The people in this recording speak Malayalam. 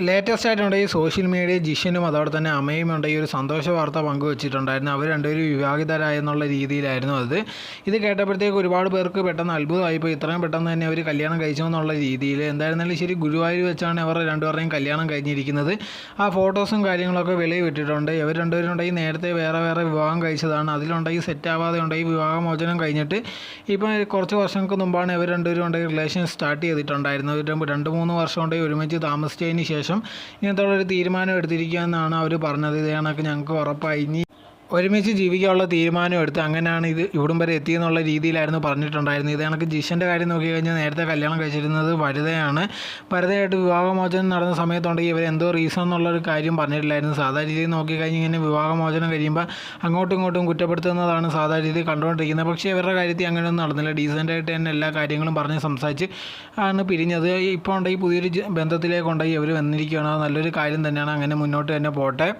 ലേറ്റസ്റ്റ് ആയിട്ടുണ്ടെങ്കിൽ സോഷ്യൽ മീഡിയ ജിഷനും അതോടെ തന്നെ അമ്മയും ഉണ്ടെങ്കിൽ ഒരു സന്തോഷ വാർത്ത പങ്കുവച്ചിട്ടുണ്ടായിരുന്നു. അവർ രണ്ടുപേരും വിവാഹിതരായെന്നുള്ള രീതിയിലായിരുന്നു അത്. ഇത് കേട്ടപ്പോഴത്തേക്ക് ഒരുപാട് പേർക്ക് പെട്ടെന്ന് അത്ഭുതമായിപ്പോൾ. ഇത്രയും പെട്ടെന്ന് തന്നെ അവർ കല്യാണം കഴിച്ചു എന്നുള്ള രീതിയിൽ. എന്തായിരുന്നാലും ശരി, ഗുരുവായൂർ വെച്ചാണ് അവർ രണ്ടുപേരുടെയും കല്യാണം കഴിഞ്ഞിരിക്കുന്നത്. ആ ഫോട്ടോസും കാര്യങ്ങളൊക്കെ വെളിയിൽ വിട്ടിട്ടുണ്ട്. ഇവർ രണ്ടുപേരും ഉണ്ടെങ്കിൽ നേരത്തെ വേറെ വേറെ വിവാഹം കഴിച്ചതാണ്. അതിലുണ്ടെങ്കിൽ സെറ്റാവാതെ ഉണ്ടെങ്കിൽ വിവാഹമോചനം കഴിഞ്ഞിട്ട് ഇപ്പം കുറച്ച് വർഷങ്ങൾക്ക് മുമ്പാണ് ഇവർ രണ്ടുപേരും ഉണ്ടെങ്കിൽ റിലേഷൻ സ്റ്റാർട്ട് ചെയ്തിട്ടുണ്ടായിരുന്നത്. 2-3 വർഷം ഉണ്ടെങ്കിൽ ഒരുമിച്ച് താമസിച്ചതിന് ശേഷം ഇങ്ങനത്തുള്ളൊരു തീരുമാനം എടുത്തിരിക്കുക എന്നാണ് അവർ പറഞ്ഞത്. ഇത് കണക്ക് ഞങ്ങൾക്ക് ഉറപ്പായി ഇനി ഒരുമിച്ച് ജീവിക്കാനുള്ള തീരുമാനം എടുത്ത് അങ്ങനെയാണ് ഇത് ഇവിടം വരെ എത്തിയെന്നുള്ള രീതിയിലായിരുന്നു പറഞ്ഞിട്ടുണ്ടായിരുന്നത്. ഇത് കണക്ക് ജിഷൻ്റെ കാര്യം നോക്കിക്കഴിഞ്ഞാൽ നേരത്തെ കല്യാണം കഴിച്ചിരുന്നത് വനിതയാണ്. വനിതയായിട്ട് വിവാഹമോചനം നടന്ന സമയത്തുണ്ടെങ്കിൽ ഇവർ എന്തോ റീസൺ എന്നുള്ളൊരു കാര്യം പറഞ്ഞിട്ടില്ലായിരുന്നു. സാധാരണ രീതിയിൽ നോക്കിക്കഴിഞ്ഞാൽ ഇങ്ങനെ വിവാഹമോചനം കഴിയുമ്പോൾ അങ്ങോട്ടും ഇങ്ങോട്ടും കുറ്റപ്പെടുത്തുന്നതാണ് സാധാരണ രീതിയിൽ കണ്ടുകൊണ്ടിരിക്കുന്നത്. പക്ഷേ ഇവരുടെ കാര്യത്തിൽ അങ്ങനെയൊന്നും നടന്നില്ല. ഡീസൻ്റായിട്ട് തന്നെ എല്ലാ കാര്യങ്ങളും പറഞ്ഞ് സംസാരിച്ച് ആണ് പിരിഞ്ഞത്. ഇപ്പോൾ ഉണ്ടെങ്കിൽ പുതിയൊരു ബന്ധത്തിലേക്ക് ഉണ്ടെങ്കിൽ ഇവർ വന്നിരിക്കുകയാണ്. അത് നല്ലൊരു കാര്യം തന്നെയാണ്. അങ്ങനെ മുന്നോട്ട് തന്നെ പോട്ടെ.